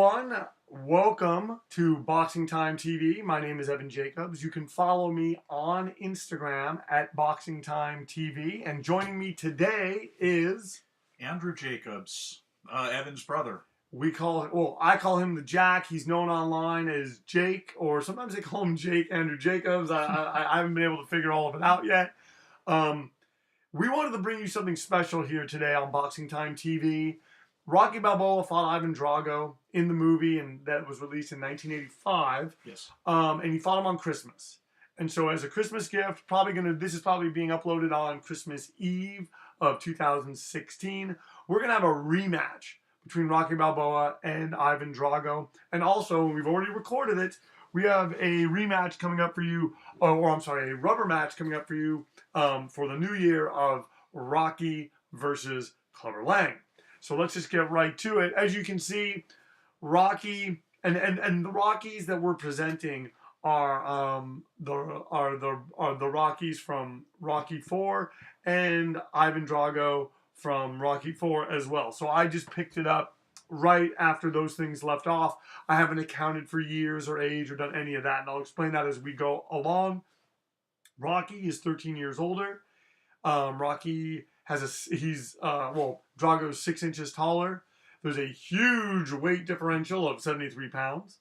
Everyone, welcome to Boxing Time TV. My name is Evan Jacobs. You can follow me on Instagram at Boxing Time TV. And joining me today is Andrew Jacobs, Evan's brother. I call him the Jack. He's known online as Jake, or sometimes they call him Jake Andrew Jacobs. I haven't been able to figure all of it out yet. We wanted to bring you something special here today on Boxing Time TV. Rocky Balboa fought Ivan Drago in the movie, and that was released in 1985. Yes. And he fought him on Christmas. And so as a Christmas gift, this is probably being uploaded on Christmas Eve of 2016. We're going to have a rematch between Rocky Balboa and Ivan Drago. And also, we've already recorded it, we have a rematch coming up for you, a rubber match coming up for you for the new year of Rocky versus Clubber Lang. So let's just get right to it. As you can see, Rocky and the Rockies that we're presenting are the Rockies from Rocky IV and Ivan Drago from Rocky IV as well. So I just picked it up right after those things left off. I haven't accounted for years or age or done any of that, and I'll explain that as we go along. Rocky is 13 years older. Rocky Drago's 6 inches taller. There's a huge weight differential of 73 pounds.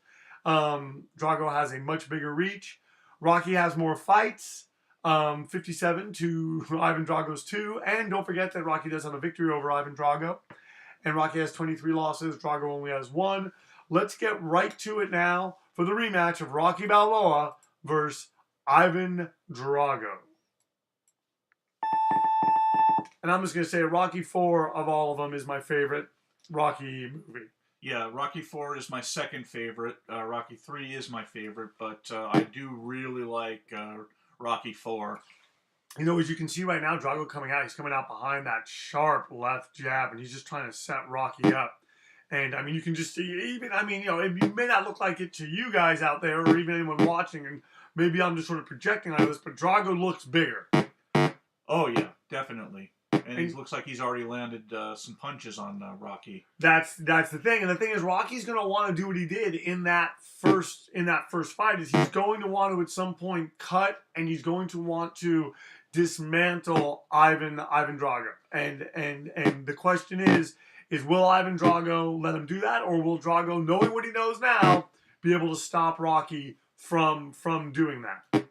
Drago has a much bigger reach. Rocky has more fights, 57 to Ivan Drago's 2. And don't forget that Rocky does have a victory over Ivan Drago. And Rocky has 23 losses. Drago only has 1. Let's get right to it now for the rematch of Rocky Balboa versus Ivan Drago. And I'm just going to say Rocky IV of all of them is my favorite Rocky movie. Yeah, Rocky IV is my second favorite. Rocky III is my favorite, but I do really like Rocky IV. You know, as you can see right now, Drago coming out, he's coming out behind that sharp left jab, and he's just trying to set Rocky up. And, I mean, you can just see, it may not look like it to you guys out there or even anyone watching, and maybe I'm just sort of projecting on this, but Drago looks bigger. Oh, yeah, definitely. And it looks like he's already landed some punches on Rocky. That's the thing, and the thing is, Rocky's going to want to do what he did in that first fight. Is he's going to want to at some point cut, and he's going to want to dismantle Ivan Drago. And the question is will Ivan Drago let him do that, or will Drago, knowing what he knows now, be able to stop Rocky from doing that?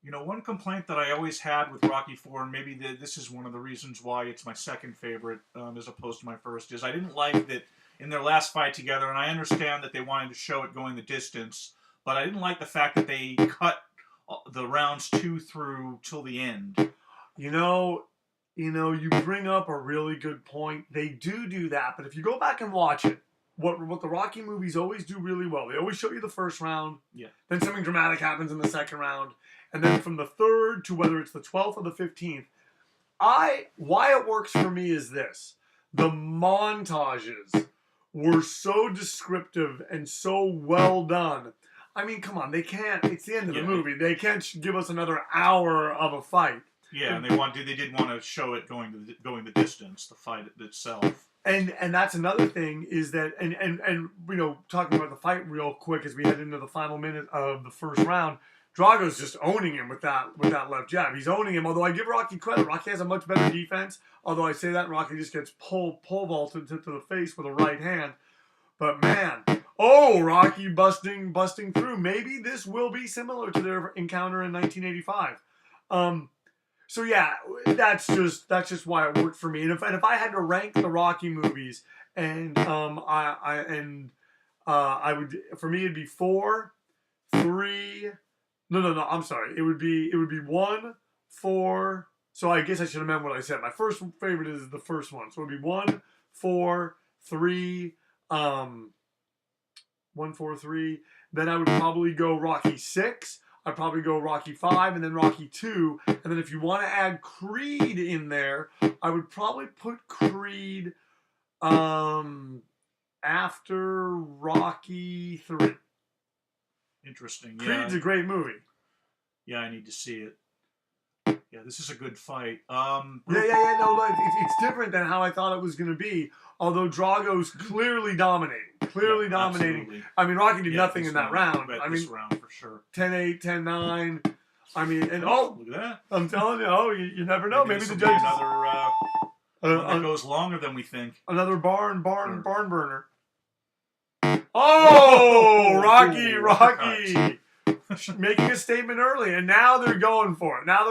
You know, one complaint that I always had with Rocky IV, and maybe this is one of the reasons why it's my second favorite as opposed to my first, is I didn't like that in their last fight together, and I understand that they wanted to show it going the distance, but I didn't like the fact that they cut the rounds 2 through till the end. You you bring up a really good point. They do that, but if you go back and watch it, what the Rocky movies always do really well, they always show you the first round, yeah, then something dramatic happens in the second round, and then from the third to whether it's the 12th or the 15th, why it works for me is this. The montages were so descriptive and so well done. I mean, come on, it's the end of the movie. They can't give us another hour of a fight. Yeah, and they did want to show it going the distance, the fight itself. And that's another thing is that and talking about the fight real quick as we head into the final minute of the first round, Drago's just owning him with that left jab. He's owning him, although I give Rocky credit. Rocky has a much better defense, although I say that Rocky just gets pole vaulted to the face with a right hand. But man, Rocky busting through. Maybe this will be similar to their encounter in 1985. So yeah, that's just why it worked for me. And if I had to rank the Rocky movies, and I would, for me it'd be 4, 3. No, I'm sorry. It would be 1, 4. So I guess I should have meant what I said. My first favorite is the first one. So it'd be 1, 4, 3. 1, 4, 3. Then I would probably go Rocky 6. I'd probably go Rocky 5 and then Rocky 2. And then if you want to add Creed in there, I would probably put Creed after Rocky 3. Interesting. Creed's a great movie. Yeah, I need to see it. Yeah, this is a good fight. Yeah. No, like, it's different than how I thought it was going to be. Although Drago's clearly dominating. Clearly dominating. Absolutely. I mean, Rocky did nothing this in that round. I mean, this round for sure. 10-8, 10-9. I mean, and look at that. I'm telling you, you never know. Maybe the will judges. Be another one that goes longer than we think. Another barn burner. Oh, Rocky. Making a statement early, and now they're going for it. That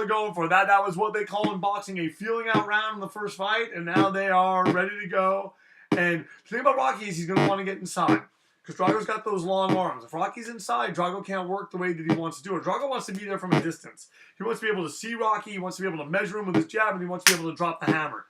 was what they call in boxing a feeling out round in the first fight, and now they are ready to go. And the thing about Rocky is he's going to want to get inside, because Drago's got those long arms. If Rocky's inside, Drago can't work the way that he wants to do it. Drago wants to be there from a distance. He wants to be able to see Rocky, he wants to be able to measure him with his jab, and he wants to be able to drop the hammer.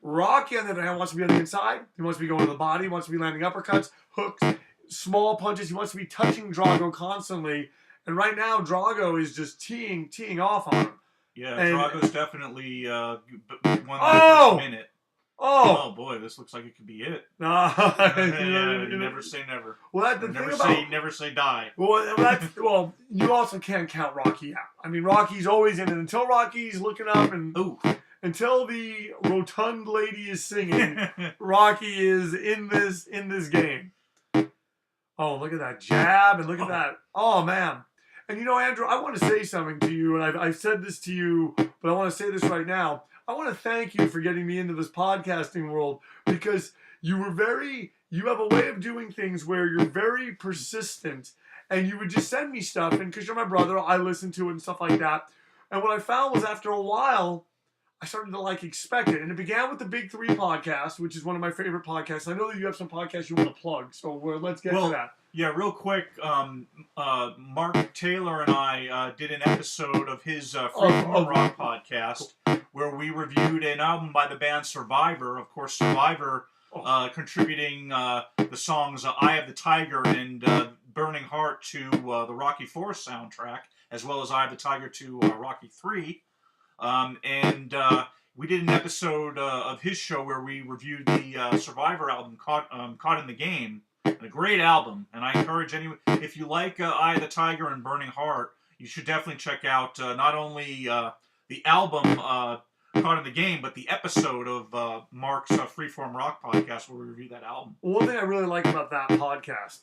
Rocky, on the other hand, wants to be on the inside. He wants to be going to the body, he wants to be landing uppercuts, hooks, small punches. He wants to be touching Drago constantly. And right now, Drago is just teeing off on him. Yeah, Drago's definitely won the first minute. Oh boy, this looks like it could be it. You never say never. Well, never say die. Well, you also can't count Rocky out. I mean, Rocky's always in it until Rocky's looking up and until the rotund lady is singing. Rocky is in this game. Oh, look at that jab and look at that. Oh man. And Andrew, I want to say something to you, and I've said this to you, but I want to say this right now. I want to thank you for getting me into this podcasting world, because you have a way of doing things where you're very persistent, and you would just send me stuff, and because you're my brother, I listen to it and stuff like that. And what I found was after a while, I started to expect it. And it began with the Big Three podcast, which is one of my favorite podcasts. I know that you have some podcasts you want to plug, so let's get to that. Yeah, real quick, Mark Taylor and I did an episode of his Freeform Rock podcast where we reviewed an album by the band Survivor. Of course, Survivor contributing the songs Eye of the Tiger and Burning Heart to the Rocky IV soundtrack, as well as Eye of the Tiger to Rocky III. And we did an episode of his show where we reviewed the Survivor album, Caught in the Game. A great album, and I encourage anyone, if you like Eye of the Tiger and Burning Heart, you should definitely check out not only the album Caught in the Game, but the episode of Mark's Freeform Rock podcast where we review that album. One thing I really like about that podcast,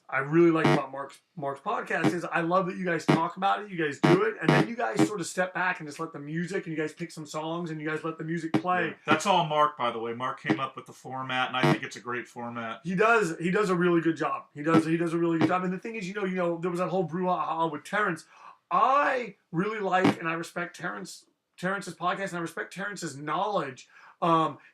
Mark's podcast, is I love that you guys talk about it, you guys do it, and then you guys sort of step back and just let the music, and you guys pick some songs, and you guys let the music play. Yeah. That's all Mark, by the way. Mark came up with the format, and I think it's a great format. He does a really good job. He does a really good job. And the thing is, there was that whole brouhaha with Terrence. I really like and I respect Terrence's podcast, and I respect Terrence's knowledge.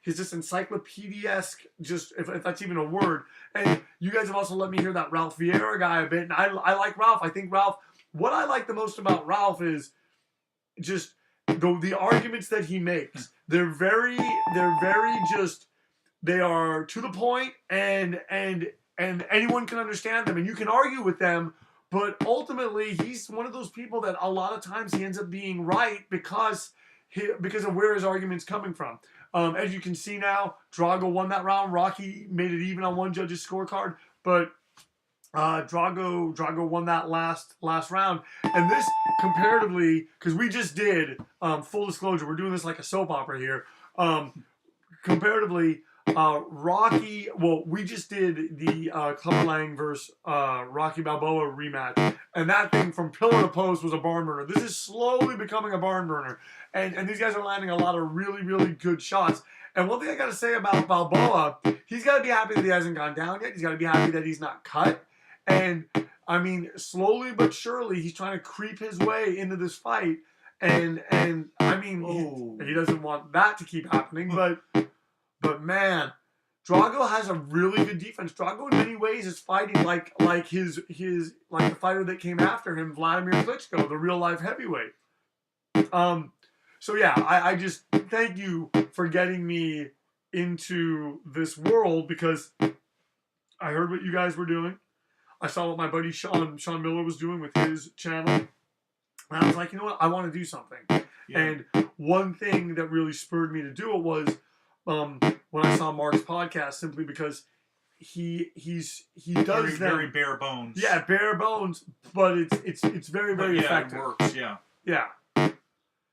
His just encyclopedia-esque, just if that's even a word. And you guys have also let me hear that Ralph Vieira guy a bit, and I like Ralph. I think Ralph. What I like the most about Ralph is just the arguments that he makes. They are to the point, and anyone can understand them, and you can argue with them. But ultimately, he's one of those people that a lot of times he ends up being right because of where his argument's coming from. As you can see now, Drago won that round. Rocky made it even on one judge's scorecard, but Drago won that last round. And this comparatively, because we just did full disclosure, we're doing this like a soap opera here. Comparatively, Rocky, we just did the Clubber Lang versus Rocky Balboa rematch, and that thing from pillar to post was a barn burner. This is slowly becoming a barn burner, and these guys are landing a lot of really, really good shots. And one thing I got to say about Balboa, he's got to be happy that he hasn't gone down yet. He's got to be happy that he's not cut. And I mean, slowly but surely, he's trying to creep his way into this fight. And I mean, he doesn't want that to keep happening, but man, Drago has a really good defense. Drago in many ways is fighting like the fighter that came after him, Vladimir Klitschko, the real life heavyweight. So yeah, I just thank you for getting me into this world, because I heard what you guys were doing. I saw what my buddy Sean Miller was doing with his channel. And I was like, you know what? I want to do something. Yeah. And one thing that really spurred me to do it was when I saw Mark's podcast, simply because he does very bare bones. Yeah, bare bones, but it's very, very effective. It works, yeah. Yeah.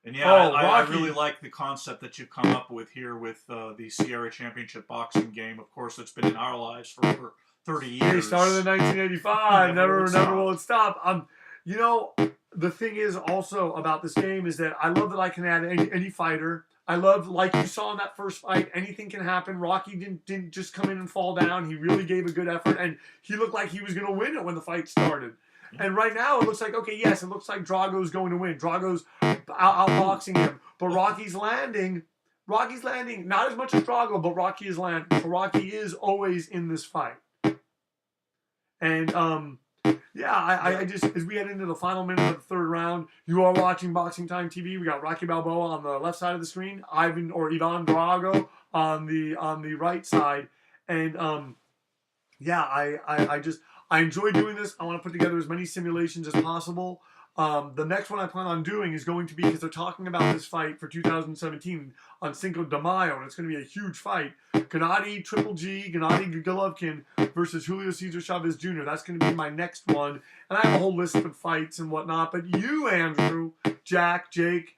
And yeah, I really like the concept that you've come up with here with the Sierra Championship boxing game. Of course, it's been in our lives for over 30 years. They started in 1985. never will it stop. You know, the thing is also about this game is that I love that I can add any fighter. I love, like you saw in that first fight, anything can happen. Rocky didn't just come in and fall down. He really gave a good effort, and he looked like he was going to win it when the fight started. And right now, it looks like, okay, yes, it looks like Drago's going to win. Drago's outboxing him. But Rocky's landing. Rocky's landing, not as much as Drago, but Rocky is landing. So Rocky is always in this fight. And, yeah, I just, as we head into the final minute of the third round, you are watching Boxing Time TV. We got Rocky Balboa on the left side of the screen, Ivan Drago on the right side. And, yeah, I enjoy doing this. I want to put together as many simulations as possible. The next one I plan on doing is going to be, because they're talking about this fight for 2017 on Cinco de Mayo, and it's going to be a huge fight. Gennady Golovkin versus Julio Cesar Chavez Jr. That's going to be my next one. And I have a whole list of fights and whatnot. But you, Andrew, Jack, Jake,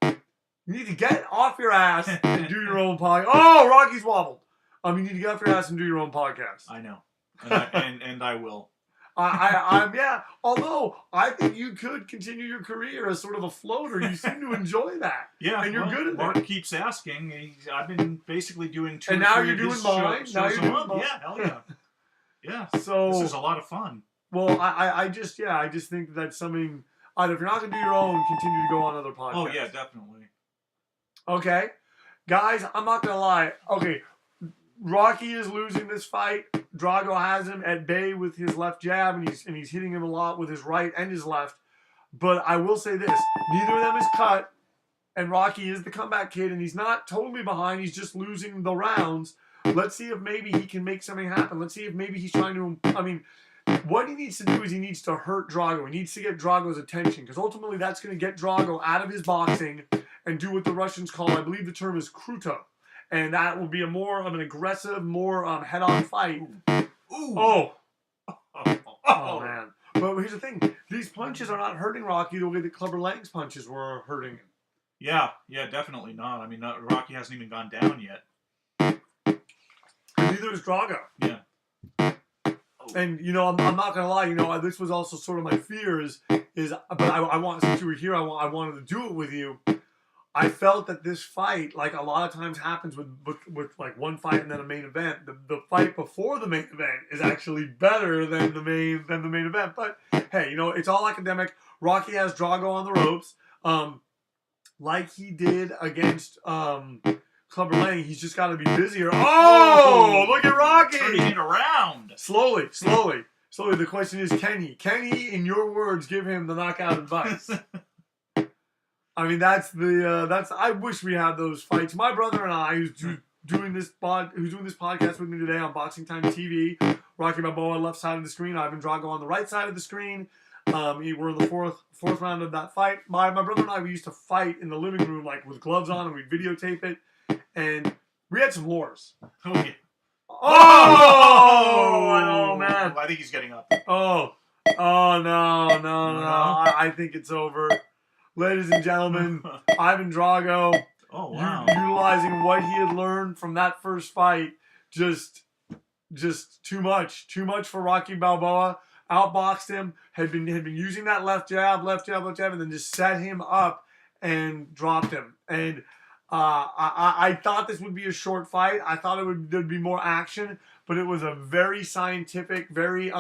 you need to get off your ass and do your own podcast. Oh, Rocky's wobbled. You need to get off your ass and do your own podcast. I know. And I will. Yeah. Although I think you could continue your career as sort of a floater. You seem to enjoy that. Yeah, and you're good at Mark it. Keeps asking. I've been basically doing 2 and or now 3 you're of doing his mine. shows Now you're doing mine. Yeah, hell yeah. Yeah. So this is a lot of fun. Well, I just think that's something. If you're not gonna do your own, continue to go on other podcasts. Oh yeah, definitely. Okay, guys, I'm not gonna lie. Okay, Rocky is losing this fight. Drago has him at bay with his left jab, and he's hitting him a lot with his right and his left. But I will say this: neither of them is cut, and Rocky is the comeback kid, and he's not totally behind. He's just losing the rounds. Let's see if maybe he can make something happen. Let's see if maybe he's trying to. What he needs to do is he needs to hurt Drago. He needs to get Drago's attention, because ultimately that's going to get Drago out of his boxing and do what the Russians call, I believe the term is kruto. And that will be a more of an aggressive, more head-on fight. Ooh. Oh, man. But here's the thing. These punches are not hurting Rocky the way that Clubber Lang's punches were hurting him. Yeah, definitely not. Rocky hasn't even gone down yet. And neither is Drago. Yeah. And, I'm not going to lie, this was also sort of my fear but I want, since you were here, I wanted to do it with you. I felt that this fight, like a lot of times happens with like one fight and then a main event, the fight before the main event is actually better than the main event. But hey, it's all academic. Rocky has Drago on the ropes, like he did against Clubber Lang. He's just got to be busier. Oh, look at Rocky turning it around. Slowly. The question is, can he? Can he, in your words, give him the knockout advice? That's I wish we had those fights. My brother and I, who's doing this podcast with me today on Boxing Time TV, Rocky Balboa left side of the screen, Ivan Drago on the right side of the screen. We're in the fourth round of that fight. My brother and I, we used to fight in the living room, like with gloves on, and we'd videotape it, and we had some wars. Oh yeah. Oh man! I think he's getting up. Oh no! I think it's over. Ladies and gentlemen, Ivan Drago, oh, wow. Utilizing what he had learned from that first fight, just too much for Rocky Balboa. Outboxed him, had been using that left jab, and then just set him up and dropped him. And I thought this would be a short fight. I thought there'd be more action, but it was a very scientific, very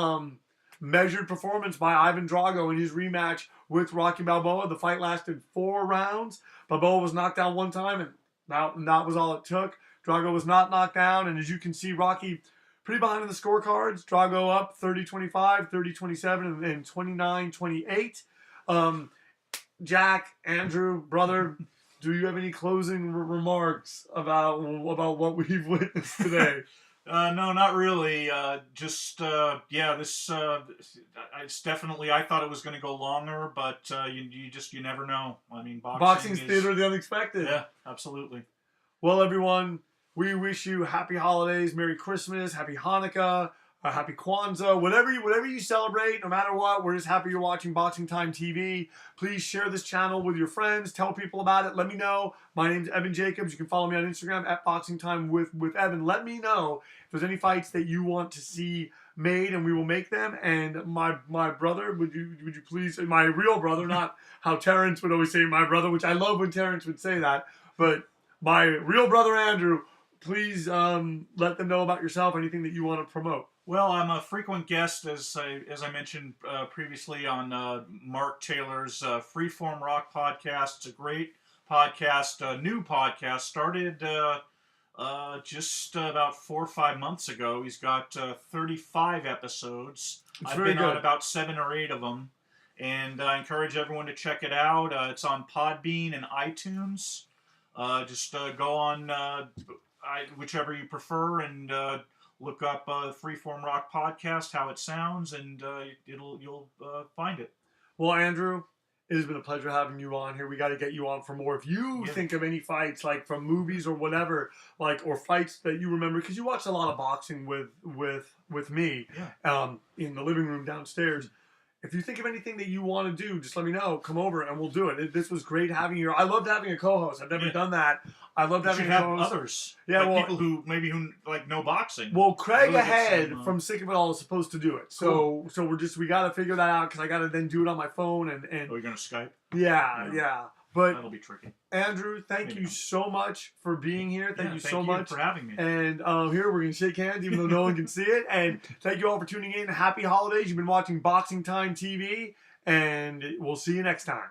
measured performance by Ivan Drago in his rematch with Rocky Balboa. The fight lasted 4 rounds. Balboa was knocked down one time, and that was all it took. Drago was not knocked down, and as you can see, Rocky pretty behind in the scorecards. Drago up 30-25, 30-27, and 29-28. Jack, Andrew, brother, do you have any closing remarks about what we've witnessed today? No, not really. This. It's definitely. I thought it was going to go longer, but you never know. Boxing's theater of the unexpected. Yeah, absolutely. Well, everyone, we wish you happy holidays, Merry Christmas, Happy Hanukkah. happy Kwanzaa, whatever you celebrate, no matter what. We're just happy you're watching Boxing Time TV. Please share this channel with your friends. Tell people about it. Let me know. My name's Evan Jacobs. You can follow me on Instagram at Boxing Time with Evan. Let me know if there's any fights that you want to see made, and we will make them. And my brother, would you please, my real brother, not how Terrence would always say my brother, which I love when Terrence would say that, but my real brother Andrew, please let them know about yourself, anything that you want to promote. Well, I'm a frequent guest, as I mentioned previously, on Mark Taylor's Freeform Rock podcast. It's a great podcast, new podcast, started just about 4 or 5 months ago. He's got 35 episodes. I've been on about 7 or 8 of them, and I encourage everyone to check it out. It's on Podbean and iTunes. Just go on whichever you prefer and look up Freeform Rock Podcast, how it sounds, and you'll find it. Well, Andrew, it has been a pleasure having you on here. We got to get you on for more. If you think of any fights, like from movies or whatever, like, or fights that you remember, because you watch a lot of boxing with me in the living room downstairs. If you think of anything that you want to do, just let me know. Come over and we'll do it. This was great having you. I loved having a co-host. I've never done that. I loved having a co-host. Others. Yeah, like people who like know boxing. Well, Craig Ahead from Sick of It All is supposed to do it. So we got to figure that out, because I got to then do it on my phone and. Are we gonna Skype? Yeah. But that'll be tricky. Andrew, thank you so much for being here. Thank you so much for having me. And here we're gonna shake hands, even though no one can see it. And thank you all for tuning in. Happy holidays. You've been watching Boxing Time TV, and we'll see you next time.